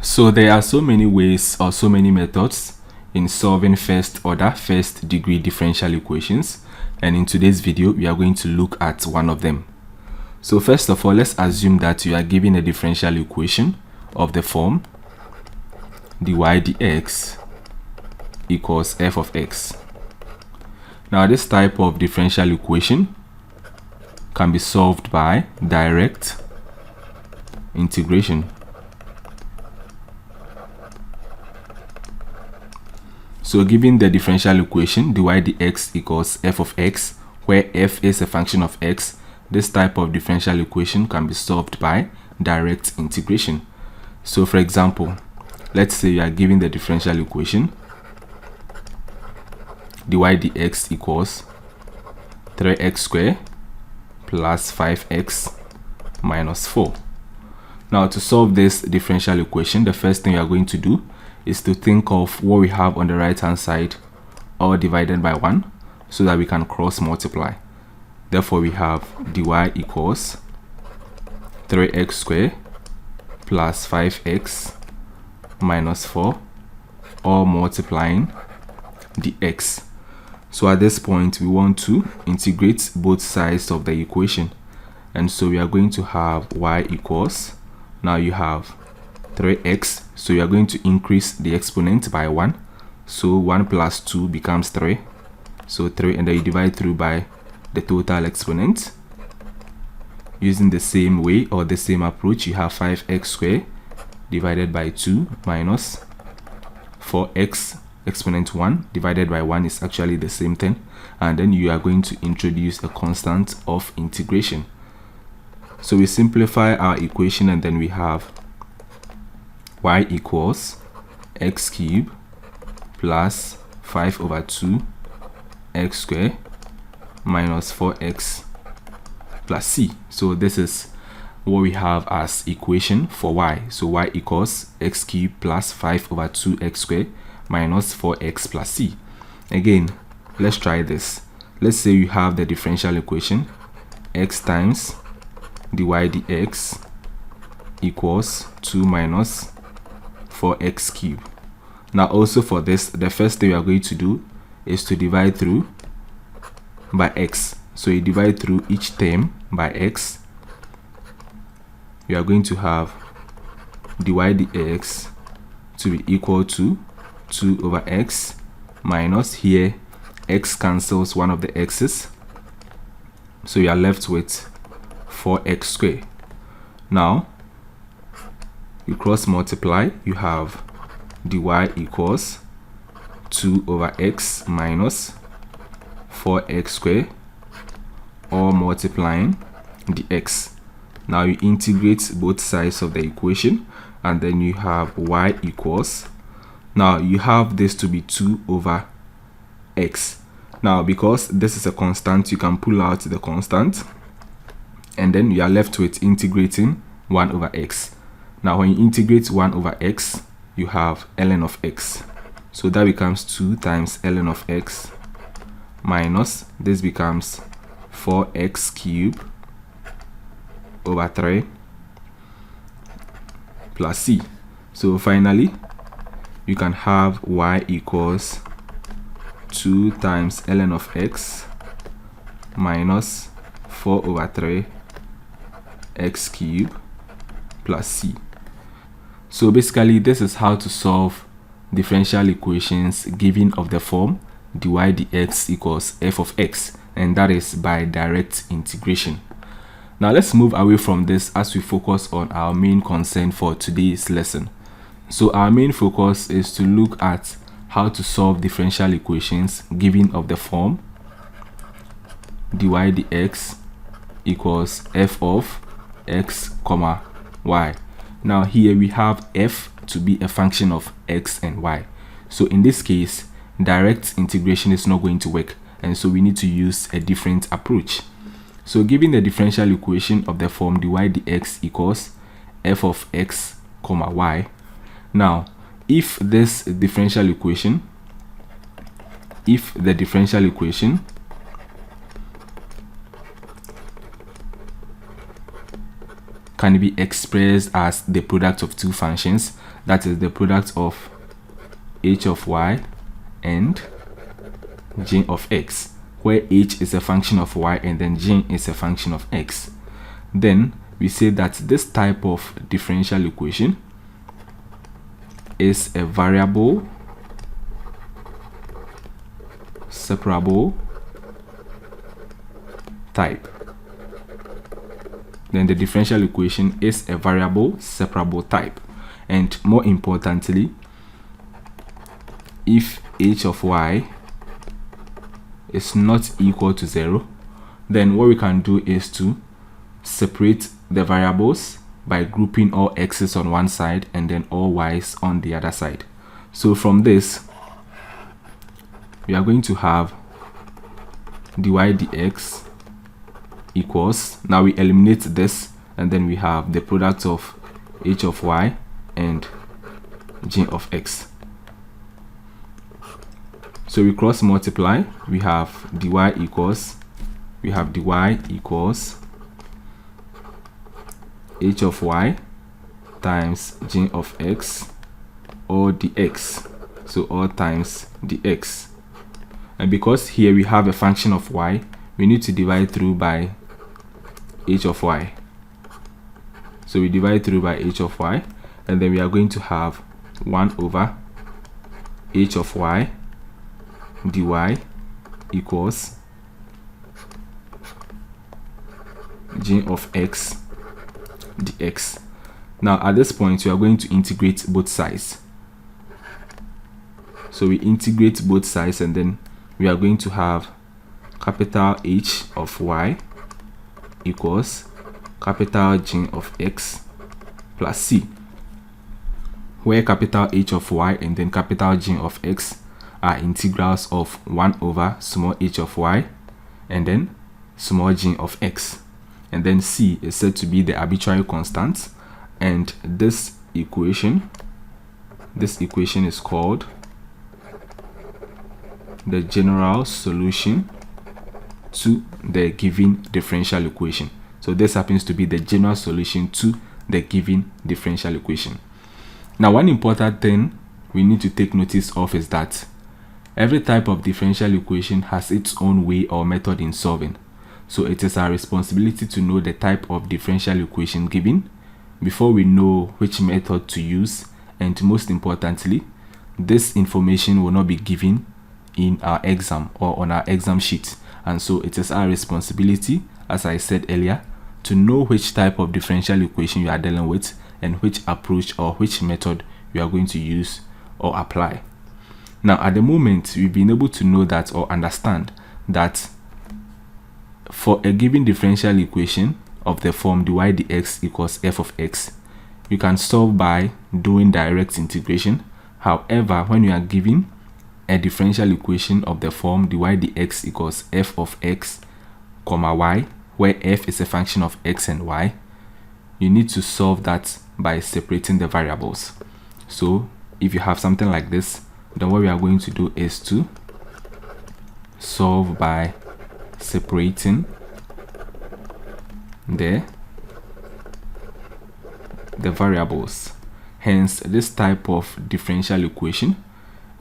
So there are so many ways or so many methods in solving first degree differential equations, and in today's video we are going to look at one of them. So first of all, let's assume that you are given a differential equation of the form dy dx equals f of x. Now this type of differential equation can be solved by direct integration. So given the differential equation dy dx equals f of x, where f is a function of x, this type of differential equation can be solved by direct integration. So for example, let's say you are given the differential equation dy dx equals 3x squared plus 5x minus 4. Now to solve this differential equation, the first thing you are going to do is to think of what we have on the right hand side, all divided by 1, so that we can cross multiply. Therefore we have dy equals 3x squared plus 5x minus 4, all multiplying dx. So at this point we want to integrate both sides of the equation, and so we are going to have y equals, now you have 3x, so you are going to increase the exponent by 1, so 1 plus 2 becomes 3, so 3, and then you divide through by the total exponent. Using the same way or the same approach, you have 5x squared divided by 2 minus 4x exponent 1 divided by 1 is actually the same thing, and then you are going to introduce a constant of integration. So we simplify our equation, and then we have y equals x cubed plus 5 over 2 x squared minus 4x plus c. So this is what we have as equation for y. So y equals x cubed plus 5 over 2 x squared minus 4x plus c. Again, let's try this. Let's say you have the differential equation x times dy dx equals 2 minus 4x cubed. Now also for this, the first thing we are going to do is to divide through by x. So you divide through each term by x. We are going to have dy dx to be equal to 2 over x minus, here x cancels one of the x's, so you are left with 4x squared. Now you cross multiply, you have dy equals 2 over x minus 4x squared, all multiplying dx. Now you integrate both sides of the equation, and then you have y equals, now you have this to be 2 over x. Now because this is a constant, you can pull out the constant, and then you are left with integrating 1 over x. Now when you integrate 1 over x, you have ln of x. So that becomes 2 times ln of x minus, this becomes 4x cubed over 3 plus c. So finally you can have y equals 2 times ln of x minus 4 over 3 x cubed plus c. So basically this is how to solve differential equations given of the form dy dx equals f of x, and that is by direct integration. Now let's move away from this as we focus on our main concern for today's lesson. So our main focus is to look at how to solve differential equations given of the form dy dx equals f of x comma y. Now here we have f to be a function of x and y. So in this case, direct integration is not going to work, and so we need to use a different approach. So given the differential equation of the form dy dx equals f of x comma y, now if this differential equation, if the differential equation can be expressed as the product of two functions, that is the product of h of y and g of x, where h is a function of y and then g is a function of x. Then we say that this type of differential equation is a variable separable type. Then the differential equation is a variable separable type. And more importantly, if h of y is not equal to 0, then what we can do is to separate the variables by grouping all x's on one side and then all y's on the other side. So from this, we are going to have dy dx equals, now we eliminate this, and then we have the product of h of y and g of x. So we cross multiply, we have dy equals h of y times g of x, or dx, so all times dx. And because here we have a function of y, we need to divide through by h of y. So we divide through by h of y, and then we are going to have 1 over h of y dy equals g of x dx. Now at this point, we are going to integrate both sides. So we integrate both sides, and then we are going to have capital H of y equals capital G of x plus c, where capital H of y and then capital G of x are integrals of 1 over small h of y and then small g of x. And then c is said to be the arbitrary constant, and this equation is called the general solution to the given differential equation. So this happens to be the general solution to the given differential equation. Now, one important thing we need to take notice of is that every type of differential equation has its own way or method in solving. So it is our responsibility to know the type of differential equation given before we know which method to use, and most importantly, this information will not be given in our exam or on our exam sheet. And so it is our responsibility, as I said earlier, to know which type of differential equation you are dealing with and which approach or which method you are going to use or apply. Now, at the moment, we've been able to know that or understand that for a given differential equation of the form dy dx equals f of x, you can solve by doing direct integration. However, when you are given a differential equation of the form dy dx equals f of x comma y, where f is a function of x and y, you need to solve that by separating the variables. So if you have something like this, then what we are going to do is to solve by separating the variables. Hence, this type of differential equation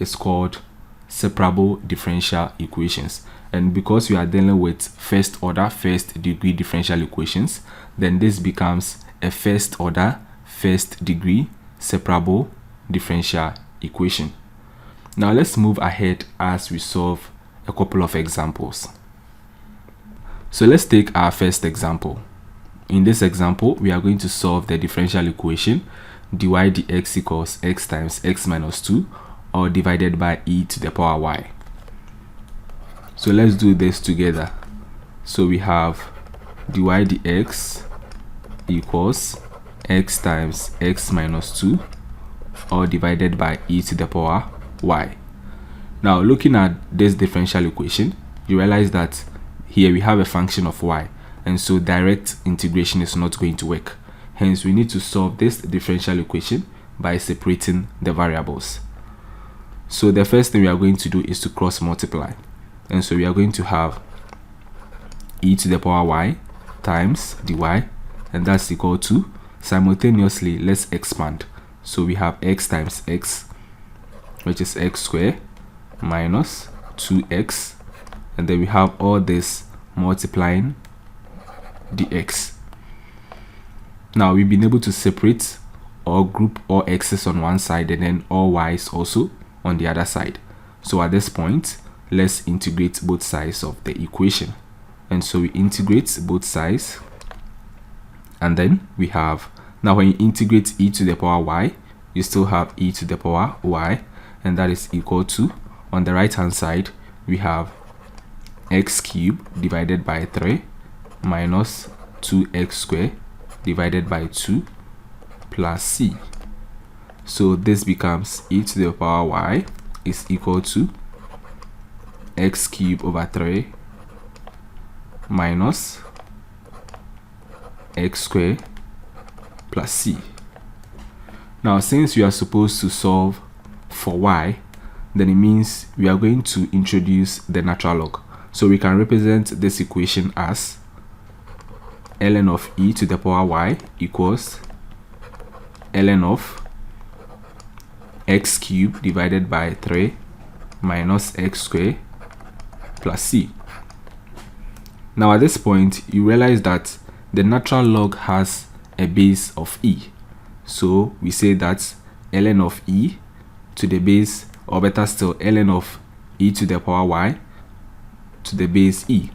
is called separable differential equations. And because we are dealing with first order, first degree differential equations, then this becomes a first order, first degree separable differential equation. Now let's move ahead as we solve a couple of examples. So let's take our first example. In this example, we are going to solve the differential equation dy dx equals x times x minus 2, or divided by e to the power y. So let's do this together. So we have dy dx equals x times x minus 2, or divided by e to the power y. Now, looking at this differential equation, you realize that here we have a function of y, and so direct integration is not going to work. Hence, we need to solve this differential equation by separating the variables. So the first thing we are going to do is to cross multiply, and so we are going to have e to the power y times dy, and that's equal to simultaneously let's expand. So we have x times x, which is x squared minus 2x, and then we have all this multiplying dx. Now we've been able to separate or group all x's on one side and then all y's also on the other side. So at this point, let's integrate both sides of the equation. And so we integrate both sides, and then we have, now when you integrate e to the power y, you still have e to the power y, and that is equal to, on the right hand side, we have x cubed divided by 3 minus 2x squared divided by 2 plus c. So this becomes e to the power y is equal to x cubed over 3 minus x squared plus c. Now since we are supposed to solve for y, then it means we are going to introduce the natural log. So we can represent this equation as ln of e to the power y equals ln of x cubed divided by 3 minus x squared plus c. Now at this point, you realize that the natural log has a base of e. So we say that ln of e to the base, or better still, ln of e to the power y to the base e.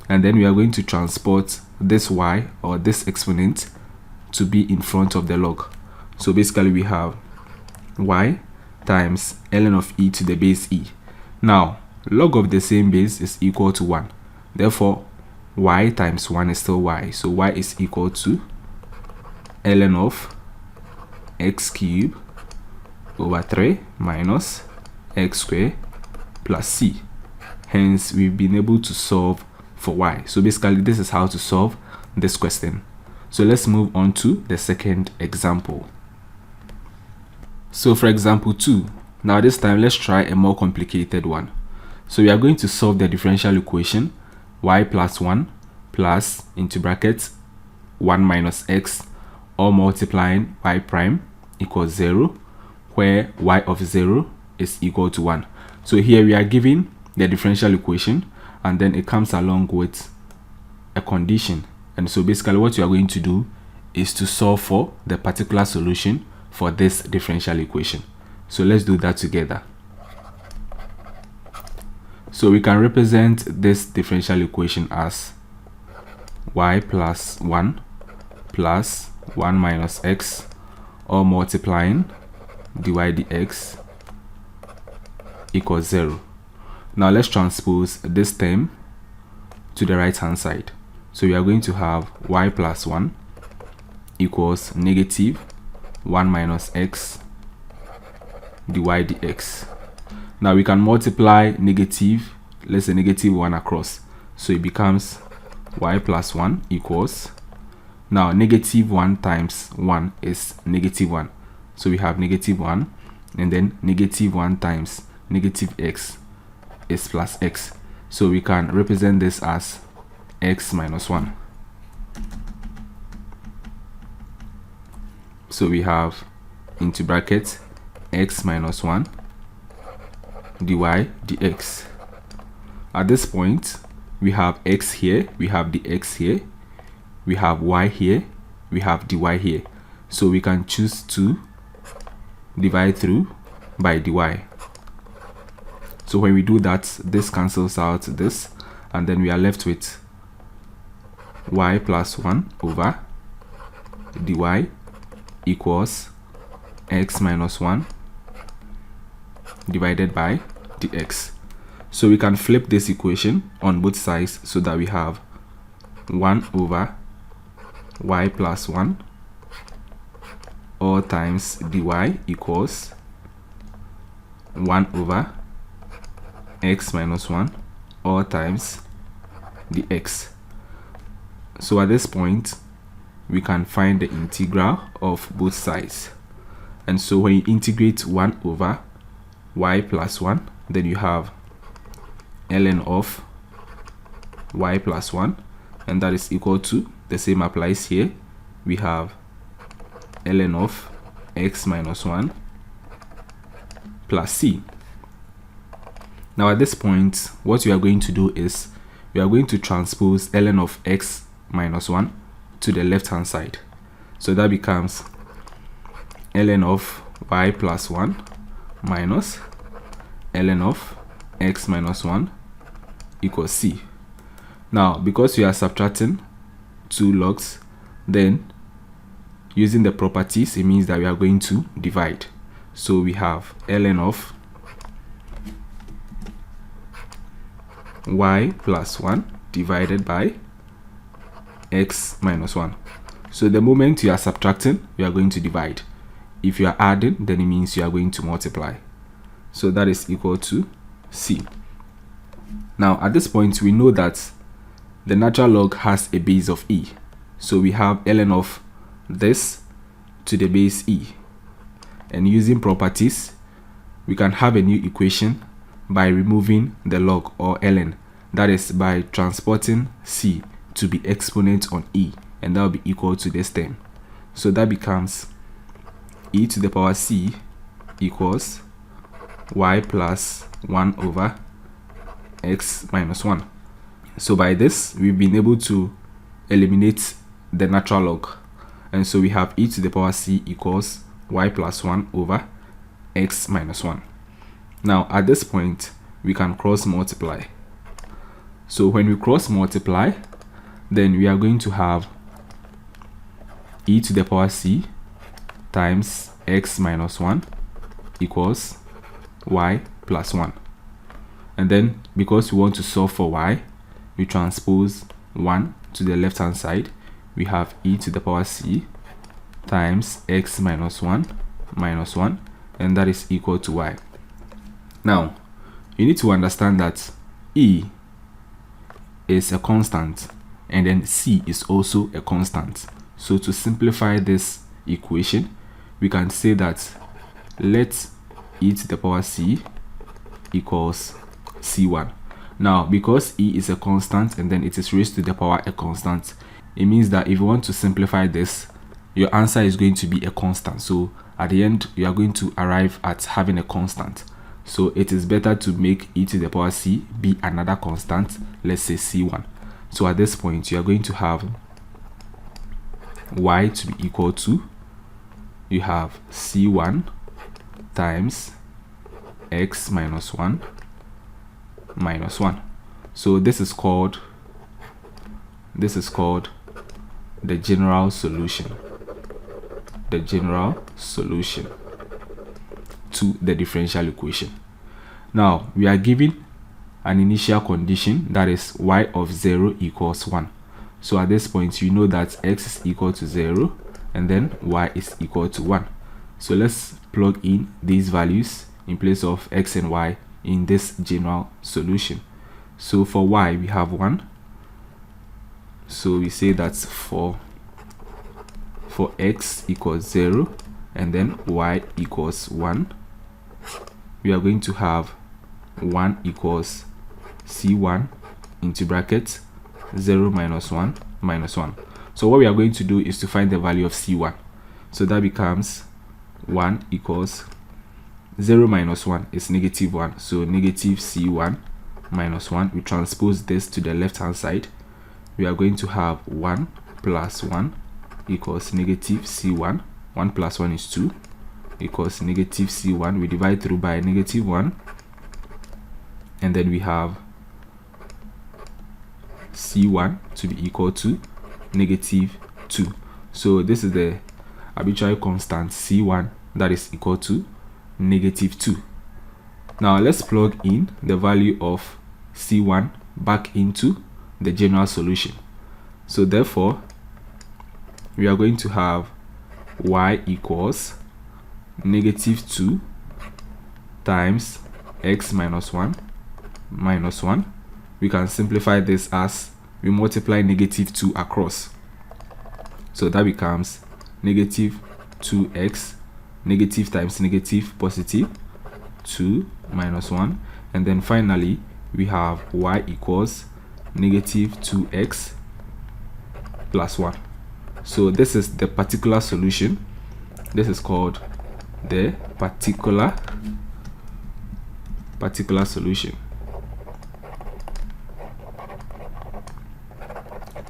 And then we are going to transport this y, or this exponent, to be in front of the log. So basically we have y times ln of e to the base e. Now log of the same base is equal to 1. Therefore y times 1 is still y. So y is equal to ln of x cubed over 3 minus x squared plus c. Hence we've been able to solve for y. So basically this is how to solve this question. So let's move on to the second example. So for example 2, now this time let's try a more complicated one. So we are going to solve the differential equation y plus 1 plus into brackets 1 minus x, all multiplying y prime equals 0, where y of 0 is equal to 1. So here we are given the differential equation, and then it comes along with a condition. And so basically what you are going to do is to solve for the particular solution for this differential equation. So let's do that together. So we can represent this differential equation as y plus 1 plus 1 minus x, all multiplying dy dx equals 0. Now let's transpose this term to the right hand side. So we are going to have y plus 1 equals negative 1 minus x dy dx. Now we can multiply negative, let's say negative 1 across. So it becomes y plus 1 equals, now negative 1 times 1 is negative 1. So we have negative 1, and then negative 1 times negative x is plus x. So we can represent this as x minus 1. So we have into bracket x minus 1 dy dx. At this point, we have x here, we have the x here, we have y here, we have dy here. So we can choose to divide through by dy. So when we do that, this cancels out this, and then we are left with y plus 1 over dy equals x minus 1 divided by dx. So we can flip this equation on both sides so that we have 1 over y plus 1 all times dy equals 1 over x minus 1 all times dx. So at this point, we can find the integral of both sides. And so when you integrate 1 over y plus 1, then you have ln of y plus 1, and that is equal to, the same applies here, we have ln of x minus 1 plus c. Now at this point, what we are going to do is we are going to transpose ln of x minus 1 to the left hand side. So that becomes ln of y plus 1 minus ln of x minus 1 equals c. Now because we are subtracting two logs, then using the properties, it means that we are going to divide. So we have ln of y plus 1 divided by x minus 1. So the moment you are subtracting, you are going to divide. If you are adding, then it means you are going to multiply. So that is equal to c. Now at this point, we know that the natural log has a base of e. So we have ln of this to the base e. And using properties, we can have a new equation by removing the log or ln. That is by transporting c to be exponent on e, and that will be equal to this term. So that becomes e to the power c equals y plus 1 over x minus 1. So by this, we've been able to eliminate the natural log. And so we have e to the power c equals y plus 1 over x minus 1. Now at this point, we can cross multiply. So when we cross multiply, then we are going to have e to the power c times x minus 1 equals y plus 1. And then because we want to solve for y, we transpose 1 to the left hand side. We have e to the power c times x minus 1 minus 1, and that is equal to y. Now you need to understand that e is a constant and then c is also a constant. So to simplify this equation, we can say that let e to the power c equals c1. Now because e is a constant and then it is raised to the power a constant, it means that if you want to simplify this, your answer is going to be a constant. So at the end, you are going to arrive at having a constant. So it is better to make e to the power c be another constant, let's say c1. So at this point, you are going to have y to be equal to, you have c1 times x minus 1 minus 1. So this is called the general solution. The general solution to the differential equation. Now we are given an initial condition, that is y of 0 equals 1. So at this point, you know that x is equal to 0 and then y is equal to 1. So let's plug in these values in place of x and y in this general solution. So for y, we have 1. So we say that for x equals 0 and then y equals 1, we are going to have 1 equals c1 into brackets 0 minus 1 minus 1. So what we are going to do is to find the value of c1. So that becomes 1 equals 0 minus 1 is negative 1. So negative c1 minus 1. We transpose this to the left hand side. We are going to have 1 plus 1 equals negative c1. 1 plus 1 is 2 equals negative c1. We divide through by negative 1, and then we have c1 to be equal to negative 2. So this is the arbitrary constant c1 that is equal to negative 2. Now let's plug in the value of c1 back into the general solution. So therefore, we are going to have y equals negative 2 times x minus 1 minus 1. We can simplify this as we multiply negative 2 across. So that becomes negative 2x, negative times negative, positive 2 minus 1. And then finally, we have y equals negative 2x plus 1. So this is the particular solution This is called the particular solution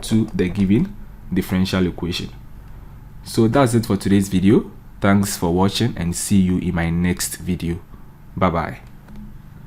to the given differential equation. So that's it for today's video. Thanks for watching and see you in my next video. Bye bye.